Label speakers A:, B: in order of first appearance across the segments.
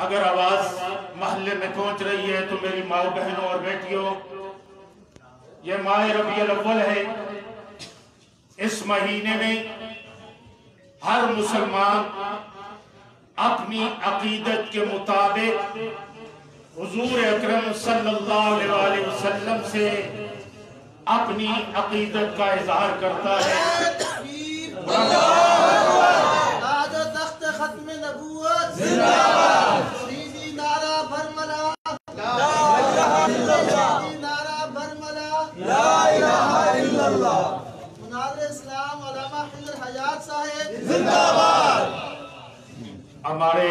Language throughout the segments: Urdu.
A: اگر آواز محلے میں پہنچ رہی ہے تو میری ماؤں بہنوں اور بیٹیوں، یہ ماہ ربیع الاول ہے۔ اس مہینے میں ہر مسلمان اپنی عقیدت کے مطابق حضور اکرم صلی اللہ علیہ وسلم سے اپنی عقیدت کا اظہار کرتا ہے۔
B: تاج و تخت ختم نبوت زندہ باد، سیدھی نعرہ برملا لا الہ الا اللہ، سیدھی نعرہ برملا لا الہ الا اللہ۔ مناظر اسلام علامہ خضر حیات صاحب زندہ باد۔
A: ہمارے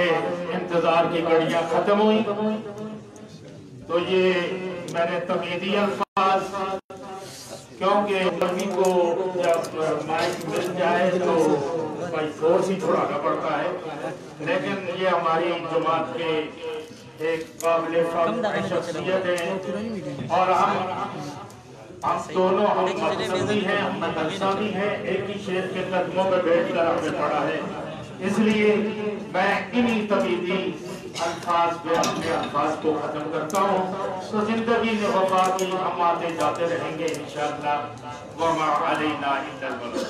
A: انتظار کی گھڑیاں ختم ہوئی تو یہ میں نے تمہیدی الفاظ، کیونکہ کبھی کو جب مائک مل جائے تو بھائی فورس ہی چھوڑانا پڑتا ہے، لیکن یہ ہماری جماعت کے ایک قابل فخر شخصیت ہے اور ہم دونوں ہم مقصدی ہیں، ہم مدرسہ بھی ہیں، ایک ہی شیخ کے قدموں پہ بیٹھ کر ہم نے پڑھا ہے۔ اس لیے میں انہی تمہیدی الفاظ پہ اپنے الفاظ کو ختم کرتا ہوں۔ تو زندگی میں وفا کی ہم آتے جاتے رہیں گے انشاءاللہ۔ وما علینا الا البلاغ۔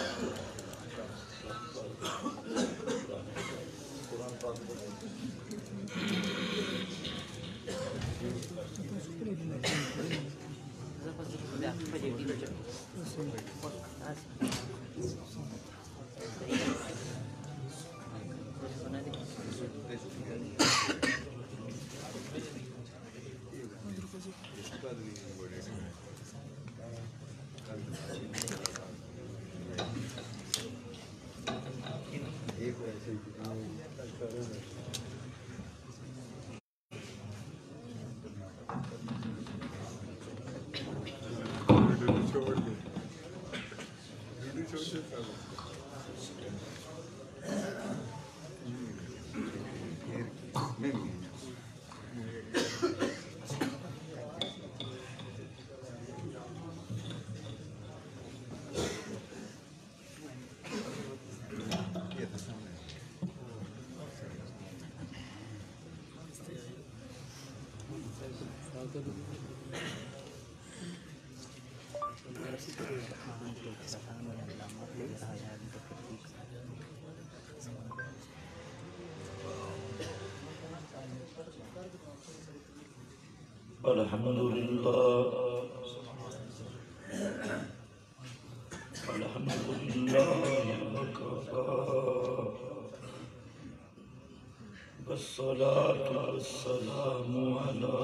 C: الحمدللہ الحمدللہ والصلاة والسلام على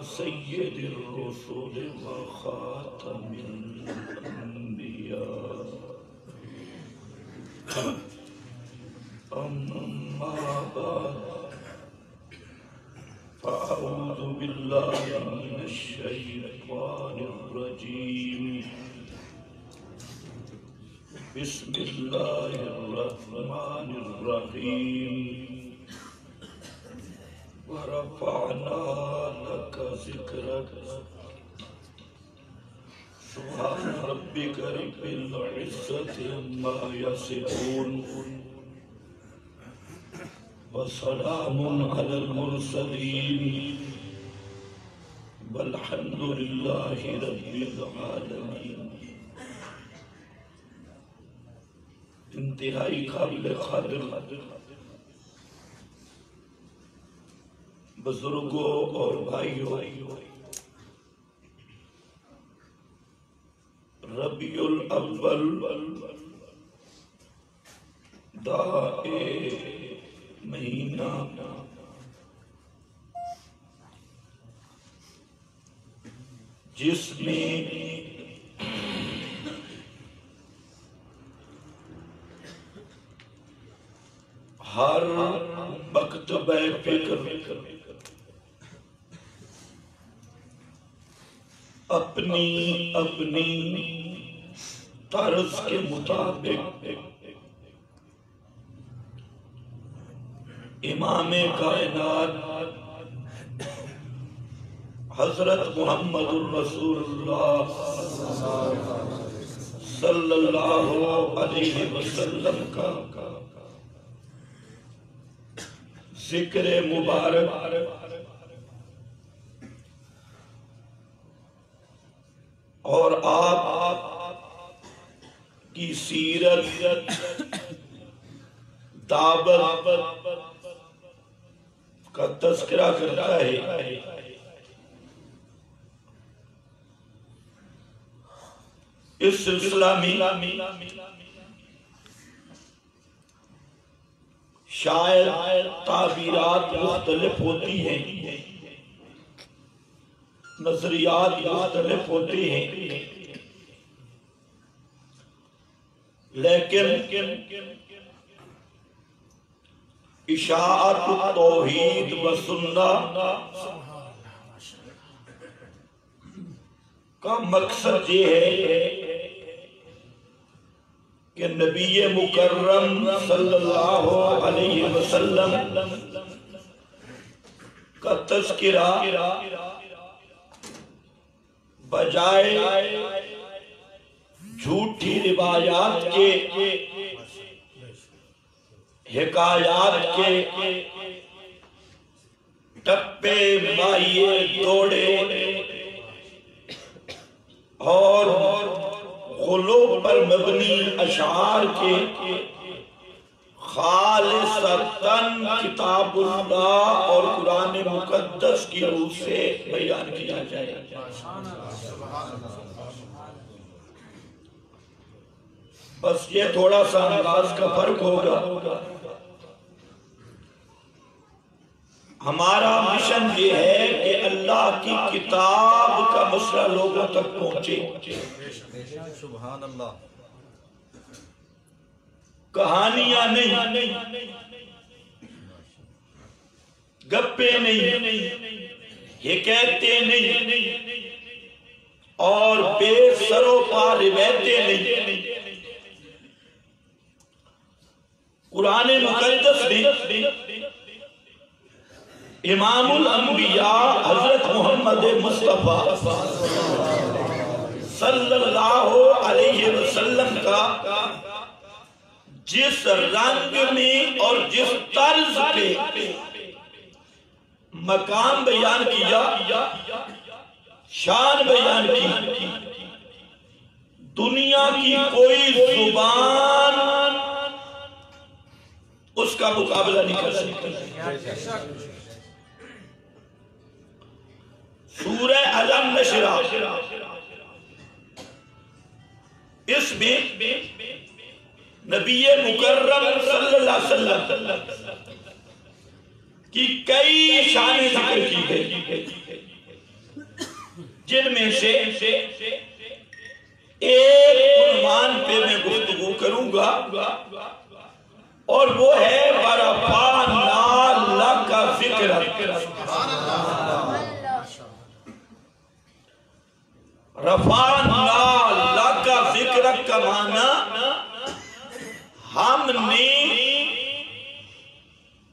C: سید الرسل وخاتم الانبیاء، اما بعد فاعوذ باللہ من الشیطان الرجیم، بسم اللہ الرحمن الرحیم، ورفعنا لك ذکرک، سبحان ربک رب العزت عما یصفون، وسلام علی المرسلین، والحمد للہ رب العالمین۔ انتہائی قابل قدر بزرگوں اور بھائیوں، ربیع الاول داء مہینہ جس میں ہر مکتب فکر اپنی اپنی طرز کے مطابق امام کائنات حضرت محمد الرسول اللہ صلی اللہ علیہ وسلم کا ذکر مبارک اور آپ کی سیرت دعوت کا تذکرہ کرتا ہے. اس سلسلہ میں شاید تعبیرات مختلف ہوتی ہیں، نظریات مختلف ہوتے ہیں، لیکن اشاعت التوحید و سنہ کا مقصد یہ ہے کہ نبی مکرم صلی اللہ علیہ وسلم کا تذکرہ بجائے جھوٹی روایات کے، حکایات کے، ٹپے مائیے دوڑے اور غلو پر مبنی اشعار کے خالصتاً کتاب اللہ اور قرآن مقدس کی روح سے بیان کیا جائے. بس یہ تھوڑا سا انداز کا فرق ہوگا. ہمارا مشن یہ ہے کہ اللہ کی کتاب کا مسئلہ لوگوں تک پہنچے.
B: سبحان اللہ.
C: کہانیاں نہیں، گپے نہیں، حکایتیں نہیں، اور بے سر و پا روایتیں نہیں. قرآن مقدس میں امام الانبیاء حضرت محمد مصطفیٰ صلی اللہ علیہ وسلم کا جس رنگ میں اور جس طرز پہ مقام بیان کیا، شان بیان کی، دنیا کی کوئی زبان اس کا مقابلہ نہیں کر سکتی. سورہ علم نشرہ، اس میں نبی مکرم صلی اللہ علیہ وسلم کی کئی شانیں ذکر کی گئی، جن میں سے ایک عنوان پہ میں گفتگو کروں گا، اور وہ ہے وَرَفَعْنَا لَكَ ذِكْرَكَ. رفعنا لَكَ ذِكْرَكَ کا معنی ہم نے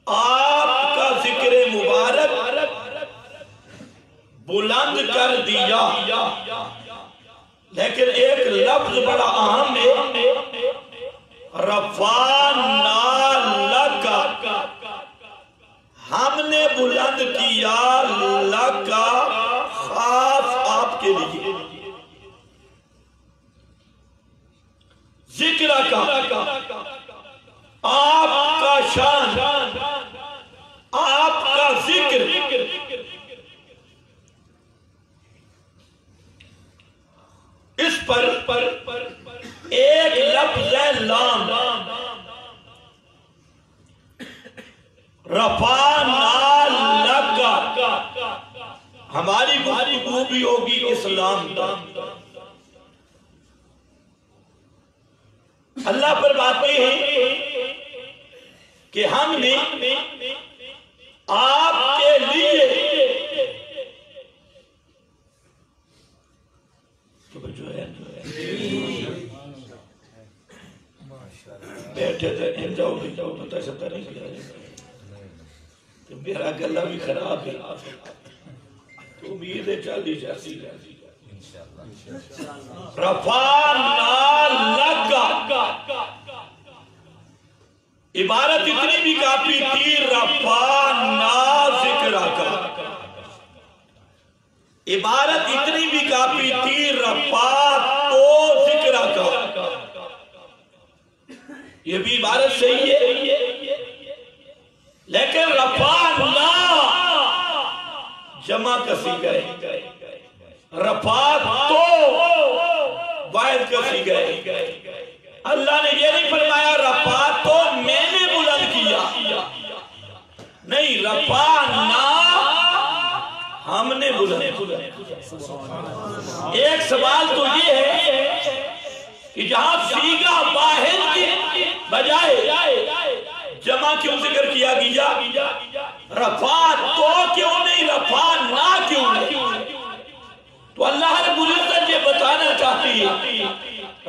C: آپ کا ذکر مبارک بلند کر دیا. لیکن ایک لفظ بڑا اہم ہے، رفعنا لَكَ، ہم نے بلند کیا لَكَ، خاص آپ کے لیے، ذکر کا، آپ کا شان، آپ کا ذکر. اس پر ایک لفظ ہے لام، رفعنا لَكَ. ہماری گفتگو بھی ہوگی اسلام کا. اللہ پر باتیں ہیں کہ ہم نے آپ کے لیے بیٹھے تھے، جاؤ بھی جاؤ، پتہ سب نہیں کیا، کہ میرا گلہ بھی خراب ہے، امید ہے چالی جاتی. رفعنا لک، عبارت اتنی بھی کافی تھی، رفعنا ذکرک، عبارت اتنی بھی کافی تھی، رفعت ذکرک، یہ بھی عبارت صحیح ہے، لیکن رفعنا جمع کسی گئے، رفعت واحد کسی گئے۔ اللہ نے یہ نہیں فرمایا رفعت تو میں نے بلند کیا، نہیں، رفعنا ہم نے بلند کیا۔ ایک سوال تو یہ ہے کہ جہاں صیغہ واحد کی بجائے جمع کیوں ذکر کیا گیا؟ رفعت تو کیوں نہیں، رفعنا کیوں نہیں؟ تو اللہ رب العزت یہ بتانا چاہتی ہے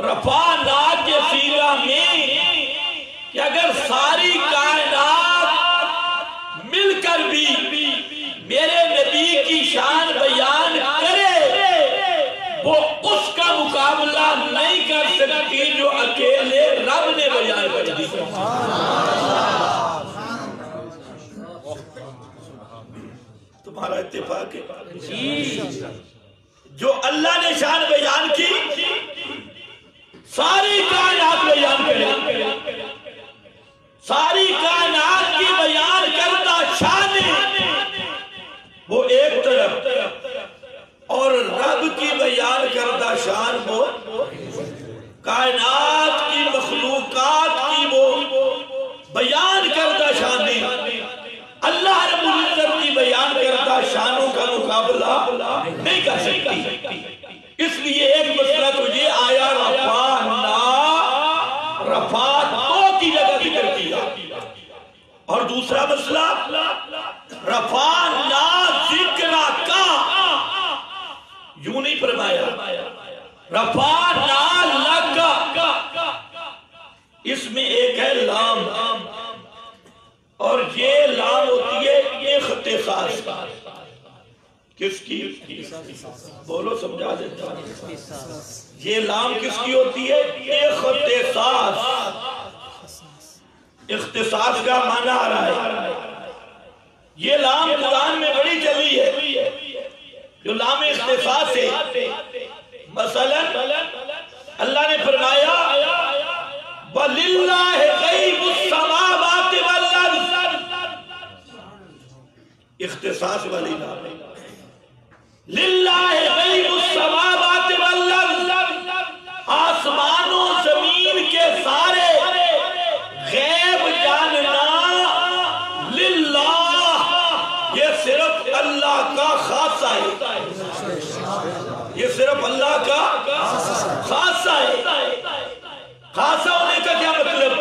C: رفعنا کے صیغہ میں کہ اگر ساری کائنات مل کر بھی میرے نبی کی شان بیان کرے، وہ اس کا مقابلہ نہیں کر سکتی جو اکیلے رب نے بیان کر دی۔ تمہارا اتفاق ہے؟ جو اللہ نے شان بیان کی ساری کائنات بیان کرے، ساری کائنات کی بیان کرتا شان وہ ایک طرف، اور رب کی بیان کرتا شان وہ کائنات کی مخلوقات کی وہ بیان کرتا شان نہیں۔ اللہ رب العزت کی بیان کرتا شانوں کا مقابلہ نہیں کر سکتی، اس لیے ایک مسئلہ تو یہ آیا رفعنا، رفعت تو کی جگہ ذکر کیا، اور دوسرا مسئلہ رفعنا ذکرک، یوں نہیں فرمایا رفعنا لک، اس میں ایک ہے لام، اور یہ لام ہوتی ہے اختصاص، کس کی؟ بولو سمجھا دیتا ہوں، یہ لام کس کی ہوتی ہے؟ اختصاص، اختصاص کا معنی آ رہا ہے، یہ لام قرآن میں بڑی چلی ہے، جو لام اختصاص ہے۔ مثلا اللہ نے فرمایا وَلِلَّهِ غَيْبُ السَّمَاوَاتِ وَالْأَرْضِ، اختصاص والی لام، لِلَّهِ غَيْبُ السَّمَاوَاتِ وَالْأَرْضِ، آسمانوں زمین کے سارے غیب جاننا للہ، یہ صرف اللہ کا خاصہ ہے، یہ صرف اللہ کا خاصہ ہے۔ خاصہ ہونے کا کیا مطلب؟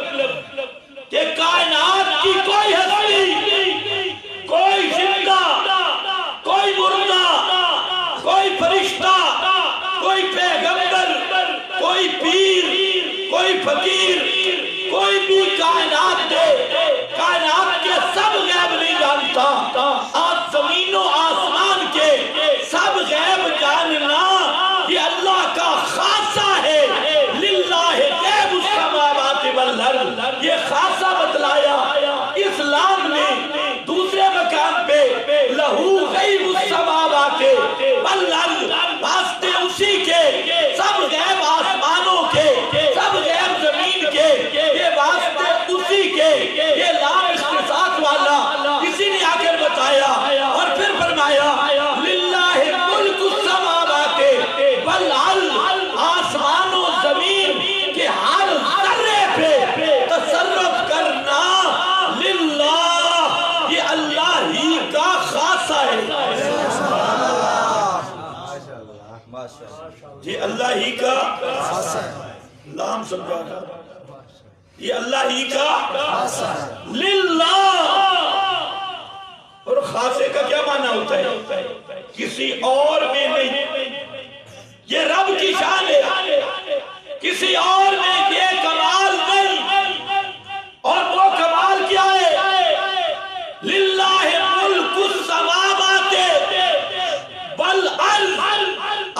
C: کہ کائنات کی کوئی ہستی، کوئی زندہ، کوئی مردہ، کوئی فرشتہ، کوئی پیغمبر، کوئی پیر، کوئی فقیر، کوئی بھی کائنات دے، کائنات کے سب غیب نہیں جانتا، آج زمین و آسمان کے سب غیب جاننا یہ اللہ کا خاصہ ہے، للہ غیب السماوات والارض، یہ خاصہ بتلایا۔ اسلام نے دوسرے مقام پہ لہو غیب السماوات والارض، واسطے اسی کے، سب غیب آسمانوں کے، سب غیب زمین کے، یہ واسطے اسی کے، یہ لام اختصاص والا کسی نے آ کر بتایا، اور پھر فرمایا للہ ملک السماوات والارض، آسمان و زمین کے ہر ذرے پہ تصرف کرنا للہ، یہ اللہ ہی کا خاصہ ہے، یہ اللہ ہی کا لام سمجھانا، یہ اللہ ہی کا للہ۔ اور خاصے کا کیا معنی ہوتا ہے؟ کسی اور میں نہیں، یہ رب کی شان ہے، کسی اور میں یہ کمال نہیں، اور وہ کمال کیا ہے؟ للہ ملک السماوات والارض،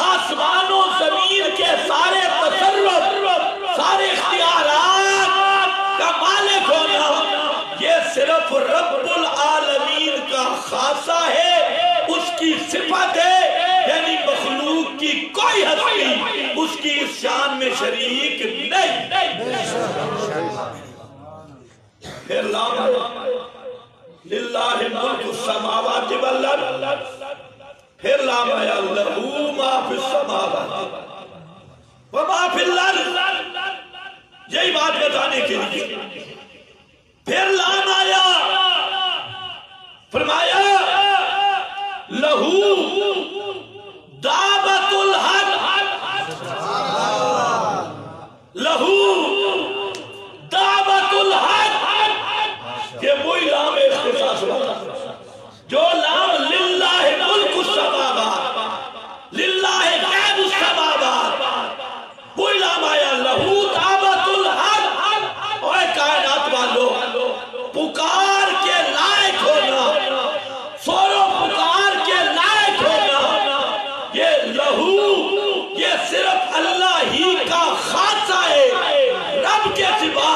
C: آسمان خاصہ ہے، اس کی صفت ہے، یعنی مخلوق کی کوئی ہستی اس کی اس شان میں شریک نہیں۔ پھر لام للہ ملک السماوات والارض، پھر لام آیا لہو ما فی السماوات وما فی الارض، یہی بات بتانے کے لیے پھر لام آیا، فرمایا لہو دعوت الحق، لہو دعوت الحق، یہ وہی لام اختصاص والا جو لام للہ ملک السماوات، للہ غیب السماوات، وہی لام آیا لہو دعوت الحق۔ اوہ کائنات والو، پکار کے لائق ہونا، سورو پکار کے لائق ہونا، یہ لہو یہ صرف اللہ ہی کا خاصہ ہے، رب کے سوا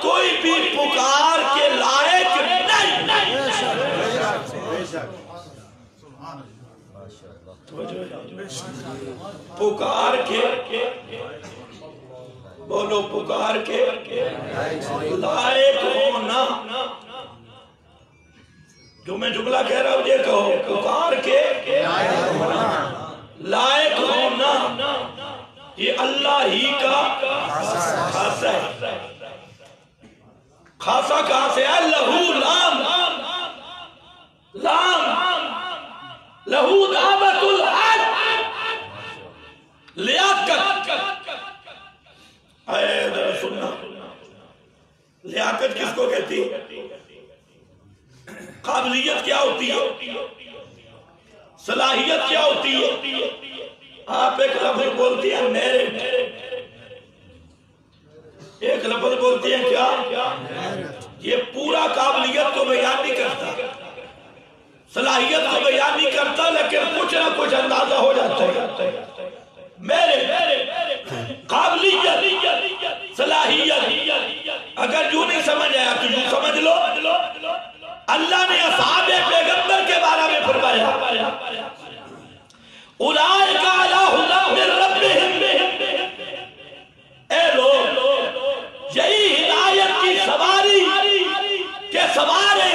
C: کوئی بھی پکار کے لائق نہیں۔ پکار کے بولو، پکار کے لائق ہونا، جو میں جملہ کہہ رہا ہوں یہ کہو، پکار کے لائق ہونا یہ اللہ ہی کا خاصہ ہے۔ خاصہ کہاں سے ہے؟ لہو لام، لام لہو دعوت الحق، لیاقت۔ اے ذرا سننا، لیاقت کس کو کہتی ہے؟ قابلیت کیا ہوتی ہے؟ صلاحیت کیا ہوتی ہے؟ آپ ایک لفظ بولتی ہیں میرٹ، ایک لفظ بولتی ہیں کیا؟ یہ پورا قابلیت کو بیان نہیں کرتا، صلاحیت کو بیان نہیں کرتا، لیکن کچھ نہ کچھ اندازہ ہو جاتا ہے۔ میرے قابلیت، صلاحیت، اگر جو نہیں سمجھ آیا تو یوں سمجھ لو، اللہ نے اصحاب پیغمبر کے بارے میں فرمایا اولئک علی ھدی من ربہم، اے لوگ یہی ہدایت کی سواری کے سوار ہیں،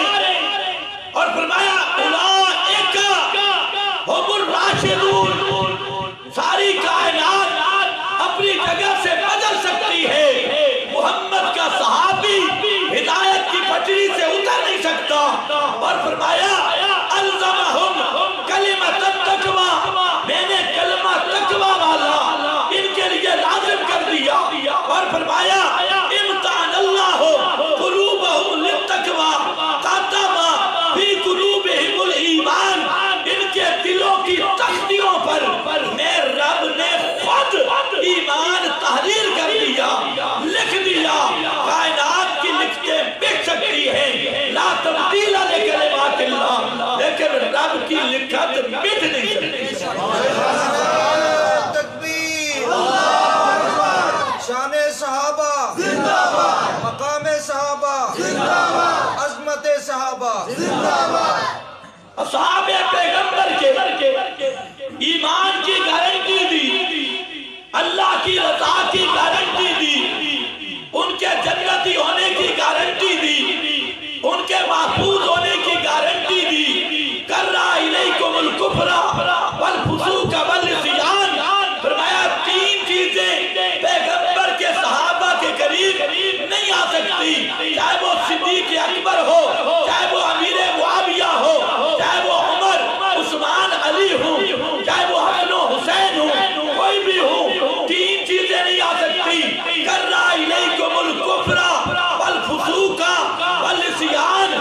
C: اور فرمایا اولئک ھم الراشدون، ساری کائنات اپنی جگہ سے بدل سکتی ہے، محمد کا صحابی ہدایت کی پٹری سے اتر نہیں سکتا، اور فرمایا الزمہم کلمۃ التقوی، میں نے کلمہ تقوی والا ان کے لیے لازم کر دیا، اور فرمایا امتحن اللہ قلوبہم للتقوی قدم فی قلوبہم الایمان، ان کے دلوں کی تختیوں پر میں رب نے خود ایمان تحریر کر دیا، لکھ دیا۔ کائنات کی لکھتیں مٹ سکتی ہیں، لا تبدیل لکلمات اللہ، لیکن رب کی لکھت مٹ نہیں سکتی۔
B: تکبیر، شان صحابہ زندہ باد، مقام صحابہ زندہ باد، عظمت صحابہ زندہ باد۔
C: اصحاب پیغمبر کے ایمان کی گارنٹی دی، اللہ کی رضا کی گارنٹی دی، ان کے جنتی ہونے کی گارنٹی دی، ان کے محفوظ ہونے کی گارنٹی دی۔ کرا الیکم الکفر والفسوق والعصیان، فرمایا تین چیزیں پیغمبر کے صحابہ کے قریب نہیں آ سکتی، چاہے وہ صدیق اکبر ہو، چاہے وہ امیر معاویہ ہو، چاہے وہ عمر عثمان علی ہوں، چاہے وہ حسن و حسین ہوں، کوئی بھی ہوں، تین چیزیں نہیں آ سکتی۔ کرا الیکم الکفر والفسوق والعصیان،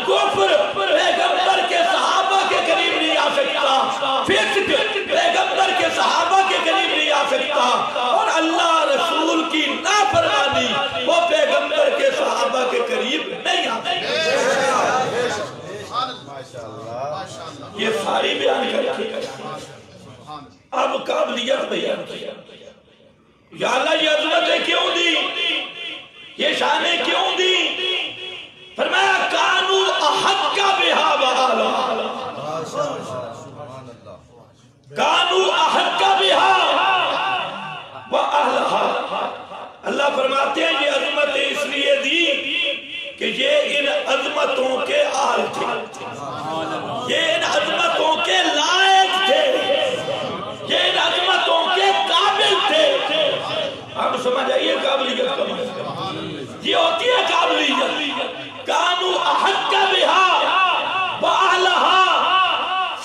C: کفر پیغمبر کے صحابہ کے قریب نہیں آ سکتا، فسق پیغمبر کے صحابہ کے قریب نہیں آ سکتا، اور اللہ رسول کی نافرمانی وہ پیغمبر کے صحابہ کے قریب نہیں آ سکتا۔ یہ ساری بیان کر کے اب قابلیت بیان کیا، یا اللہ یہ عظمتیں کیوں دی، یہ شانیں کیوں دی؟ فرمایا کانو احق بہا وآلہ، اللہ فرماتے ہیں یہ عظمت اس لیے دی کہ یہ ان عظمتوں کے اہل تھے، یہ ان عظمتوں کے لائق تھے، یہ ان عظمتوں کے قابل تھے۔ آپ سمجھ آئیے قابلیت کا مطلب یہ ہوتی ہے قابلیت۔ کانو احق بہا واہلہا،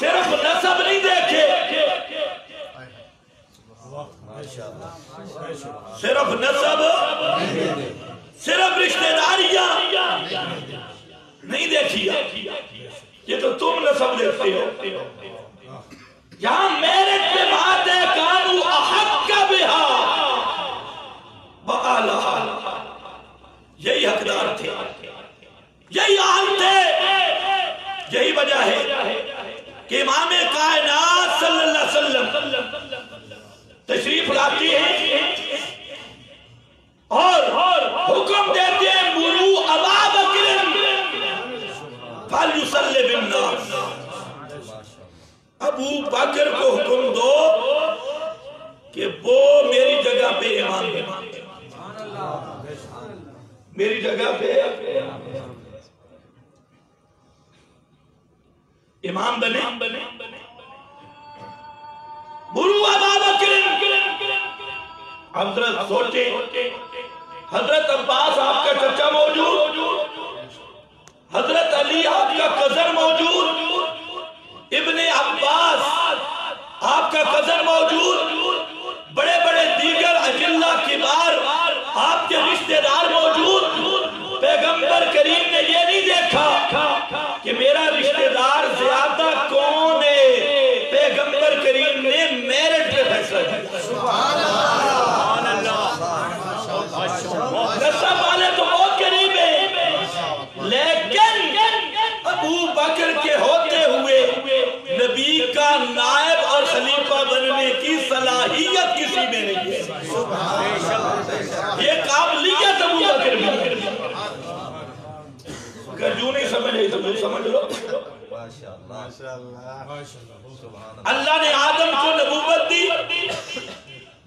C: صرف نسب نہیں دیکھے، صرف نسب، صرف رشتہ داریاں نہیں دیکھی، یہ تو تم نسب دیکھتے ہو۔ یہاں میرٹ پہ بات ہے کانو احق بہا واہلہا، یہی حقدار تھے، یہی اہل تھے۔ یہی وجہ ہے کہ امام کائنات صلی اللہ علیہ وسلم تشریف لاتی ہیں اور حکم دیتے ہیں مرو ابا بکر فلیصلی بالناس، ابو بکر کو حکم دو کہ وہ میری جگہ پہ امام بنے، میری جگہ پہ امام بنے۔ مرو ابا بکر، حضرت سوچے حضرت عباس آپ کا چچا موجود، حضرت علی آپ کا قذر موجود، ابن عباس آپ کا قذر موجود، بڑے بڑے دیگر اجلہ کبار آپ کے رشتہ دار موجود۔ پیغمبر کریم نے یہ نہیں دیکھا کہ میرا رشتہ دار زیادہ کون ہے، پیغمبر کریم نے میرٹ پہ فیصلہ کیا۔ نسب والے تو بہت قریب ہیں، لیکن ابو بکر کے ہوتے ہوئے نبی کا نائب اور خلیفہ بننے کی صلاحیت کسی میں نہیں ہے، یہ قابلیت ابو بکر میں۔ اگر جو نہیں سمجھ رہی تو سمجھ لو۔ اللہ نے آدم کو نبوت دی،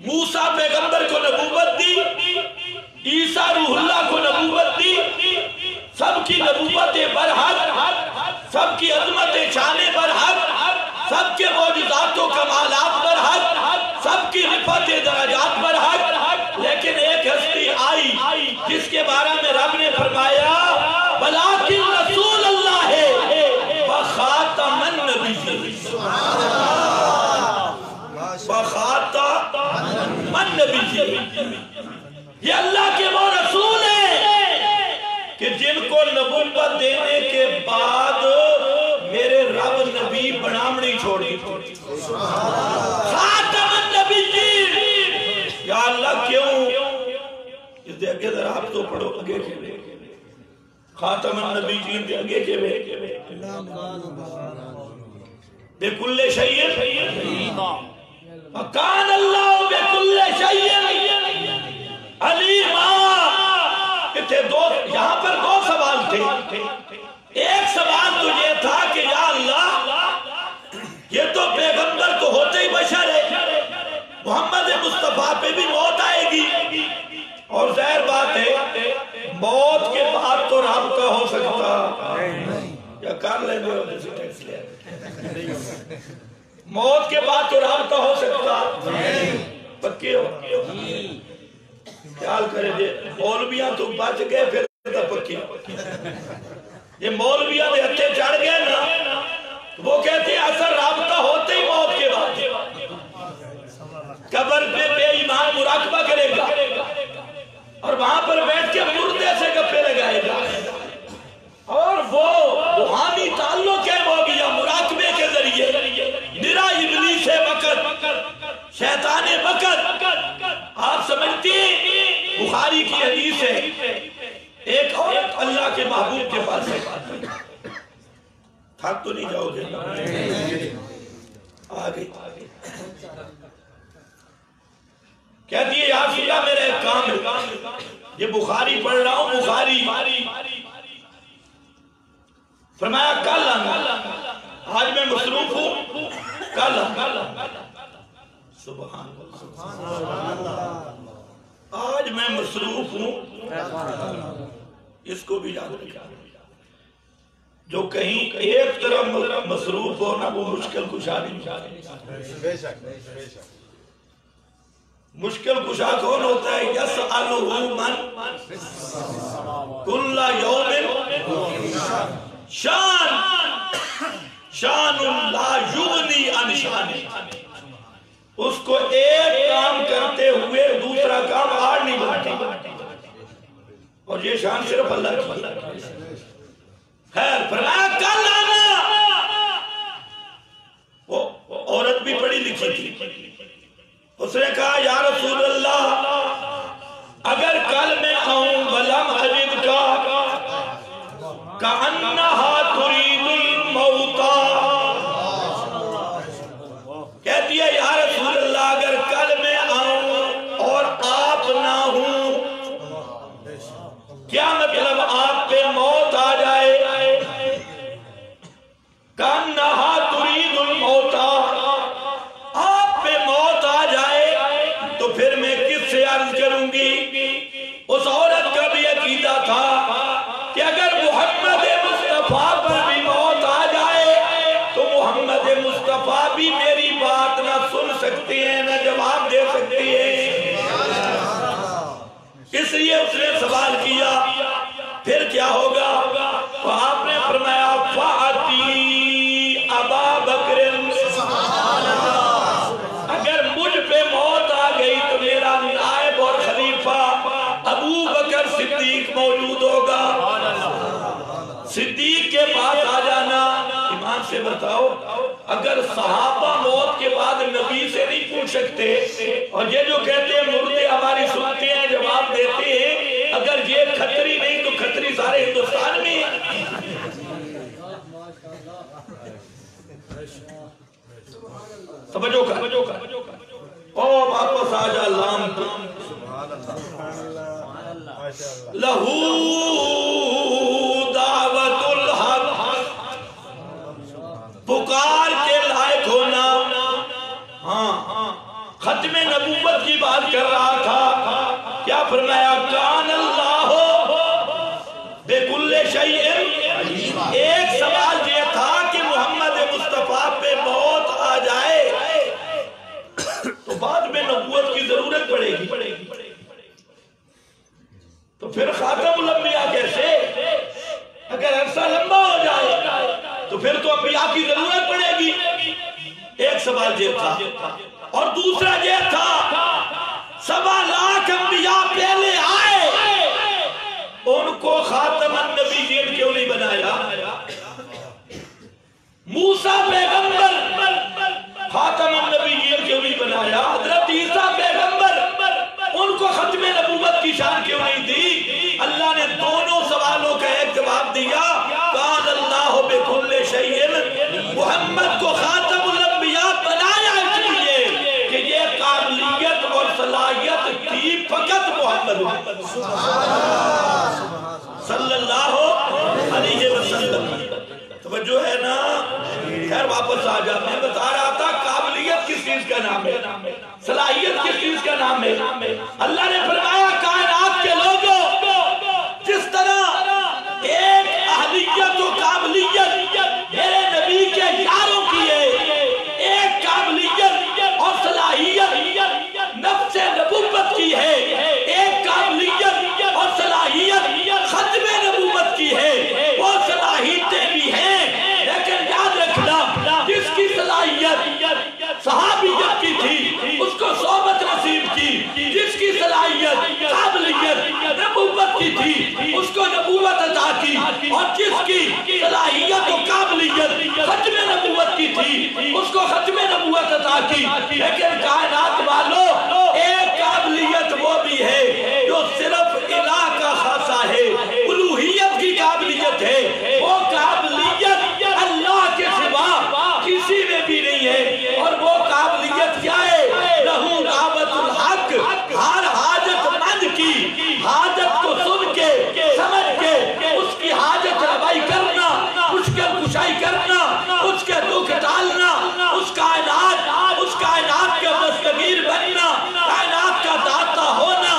C: موسیٰ پیغمبر کو نبوت دی، عیسیٰ روح اللہ کو نبوت دی، سب کی نبوتیں برحق، سب کی عظمتیں شانیں برحق، سب کے معجزات و کمالات برحق، سب کی رفعت درجات برحق، لیکن ایک ہستی آئی جس کے بارے میں رب نے فرمایا ولیکن رسول اللہ ہے وخاتم النبیین، وخاتم النبیین، یہ اللہ کے وہ رسول ہیں کہ جن کو نبوت دینے کے بعد میرے رب نبی بنامنی چھوڑی۔ خاتم النبیین، یا اللہ کیوں؟ اس دے اگے ذرا آپ تو پڑھو، اگے کے لئے خاتم النبیین دے اگے کے لئے بے کل شیئن وکان اللہ بے کل شیئن علیما۔ یہاں پر دو سوال تھے، ایک سوال تو یہ تھا کہ یا اللہ یہ تو پیغمبر تو ہوتے ہی بشر ہے، محمد مصطفیٰ پہ بھی موت آئے گی، اور ظاہر بات ہے موت کے بعد تو رب کا ہو سکتا یا کر لیں گے، موت کے بعد تو رب کا ہو سکتا پکے ہو خیال کرے جے مولویاں تو بچ گئے پھر تو پکی، یہ مولویاں دے ہتھے چڑھ گئے نا، وہ کہتے ہیں اثر رب کا ہوتے ہی موت کے بعد قبر پہ بے ایمان مراقبہ کرے گا اور وہاں پر بیٹھ کے مردے سے گپے لگائے گا، اور وہ روحانی تعلق ہے وہ بھی مراقبے کے ذریعے نرا ابلیس وقت شیطان وقت۔ آپ سمجھتی ہیں بخاری کی حدیث ہے، ایک عورت اللہ کے محبوب کے پاس ہے، تھک تو نہیں جاؤ گے آگے کہتی ہے یا رسول اللہ میرا ایک کام ہے، یہ بخاری پڑھ رہا ہوں، بخاری فرمایا کل آنا، آج میں مصروف ہوں، کل آنا۔ سبحان اللہ، آج میں مصروف ہوں، اس کو بھی یاد رکھا، جو کہیں ایک طرف مصروف ہو نا وہ مشکل کشا نہیں۔ مشکل کشا کون ہوتا ہے؟ یسألہ من کل یوم شان لا یغنی عن شانی، اس کو ایک کام کرتے ہوئے دوسرا کام آڑ نہیں بنتا، اور یہ شان صرف اللہ کی۔ خیر فرمایا کل آنا، وہ عورت بھی پڑھی لکھی تھی، اس نے کہا یا رسول اللہ اگر کل میں آؤں ولم اجد کا کأنہا ترید الموتا، کہتی ہے یا رسول اللہ اگر کل میں آؤں اور آپ نہ ہوں، کیا مطلب آپ پہ موت آ جائے؟ کأنہا ترید الموتا، آپ پہ موت آ جائے تو پھر میں کس سے عرض کروں گی؟ اس عورت کا بھی عقیدہ تھا کہ اگر محمد مصطفیٰ پر بھی موت آ جائے تو محمد مصطفیٰ بھی میری بات نہ سن سکتے ہیں، نہ جواب دے سکتے ہیں، اس لیے اس نے سوال کیا پھر کیا ہوگا؟ تو آپ نے فرمایا فَأَتِي أَبَا بَكْرٍ، اگر مجھ پہ موت آ گئی تو میرا نائب اور خلیفہ ابو بکر صدیق موجود ہوگا، صدیق کے پاس آ جانا۔ ایمان سے بتاؤ اگر صحابہ موت کے بعد نبی سے نہیں پوچھ سکتے، اور یہ جو کہتے ہیں مردے ہماری سنتے ہیں جواب دیتے ہیں، اگر یہ کھتری نہیں تو کھتری سارے ہندوستان میں سمجھو کر او واپس آ جا لام لہو دعوت الحق، پکار کے لائق ہونا۔ ہاں ختم نبوت کی بات کر رہا تھا، کیا فرمایا؟ کان اللہ بکل شیء، ایک سوال یہ تھا کہ محمد مصطفیٰ پہ موت آ جائے تو بعد میں نبوت کی ضرورت پڑے گی، تو پھر خاتم الانبیاء کیسے؟ اگر عرصہ لمبا ہو جائے تو پھر تو انبیاء کی ضرورت پڑے گی۔ ایک سوال یہ تھا، اور دوسرا یہ تھا 1.25 لاکھ انبیاء پہلے آئے، ان کو خاتم النبیین کیوں نہیں بنایا؟ موسیٰ پیغمبر خاتم النبیین کیوں نہیں بنایا؟ حضرت عیسیٰ پیغمبر ان کو ختم نبوت کی شان کیوں نہیں دی؟ اللہ نے دونوں سوالوں کا ایک جواب دیا، قال اللہ بکل شیء، محمد کو خاتم الانبیاء بنایا اس لیے کہ یہ قابلیت اور صلاحیت تھی فقط محمد صلی اللہ علیہ وسلم۔ توجہ ہے نا؟ خیر واپس آ جا، میں بتا رہا تھا قابلیت کس چیز کا نام ہے، صلاحیت کس چیز کا نام ہے؟ اللہ نے فرمایا کائنات کے لوگوں، جس طرح ایک اہلیت و قابلیت میرے نبی کے یاروں کی ہے، ایک قابلیت اور صلاحیت نفس نبوت کی ہے، ایک قابلیت اور صلاحیت ختم نبوت کی ہے، وہ صلاحیتیں بھی ہیں، لیکن یاد رکھنا جس کی صلاحیت صحابیت کی تھی اس کو صحبت نصیب کی، جس کی صلاحیت قابلیت نبوت کی تھی اس کو نبوت عطا کی، اور جس کی صلاحیت و قابلیت ختم نبوت کی تھی اس کو ختم نبوت عطا کی۔ لیکن کائنات والوں ایک قابلیت وہ بھی ہے جو صرف الہ کا خاصہ ہے، الوہیت کی قابلیت ہے، وہ قابلیت اللہ کے سوا کسی میں بھی نہیں ہے، اور وہ قابلیت کیا ہے؟ لہو دعوت الحق، ہر حاجت مند کی حاجت کو سن کے سمجھ کے اس کی حاجت روائی کرنا، مشکل کشائی کرنا، اس کے دکھ ٹالنا، اس کائنات کا مستغیر بننا، کائنات کا داتا ہونا،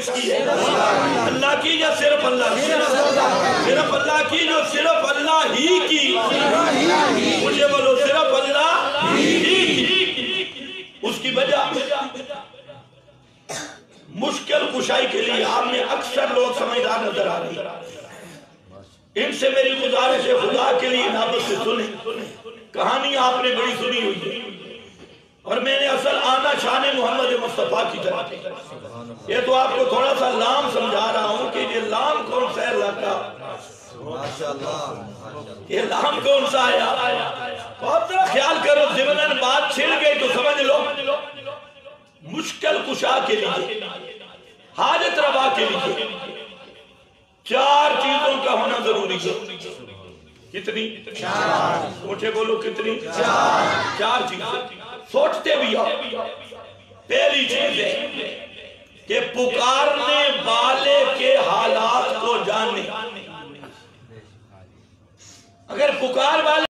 C: کس کی ہے؟ اللہ کی یا صرف اللہ کی؟ صرف اللہ کی، جو صرف اللہ ہی کی، مجھے بولو صرف اللہ ہی کی۔ اس کی وجہ مشکل کشائی کے لیے آپ میں اکثر لوگ سمجھدار نظر آ رہی ہیں، ان سے میری گزارش ہے خدا کے لیے نابت سے سنیں۔ کہانی آپ نے بڑی سنی ہوئی ہے، اور میں نے اصل آنا شان محمد مصطفیٰ کی طرف، یہ تو آپ کو تھوڑا سا لام سمجھا رہا ہوں کہ یہ لام کون سا علاقہ، یہ لام کون سا آیا، بہت ذرا خیال کرو، ضمناً بات چھڑ گئی تو سمجھ لو۔ مشکل کشا کے لیے، حاجت روا کے لیے 4 چیزوں کا ہونا ضروری ہے۔ کتنی؟ 4۔ مجھے بولو کتنی؟ 4 چیزیں سوچتے بھی ہو۔ پہلی چیز ہے کہ پکارنے والے کے حالات کو جاننے۔ اگر پکار والے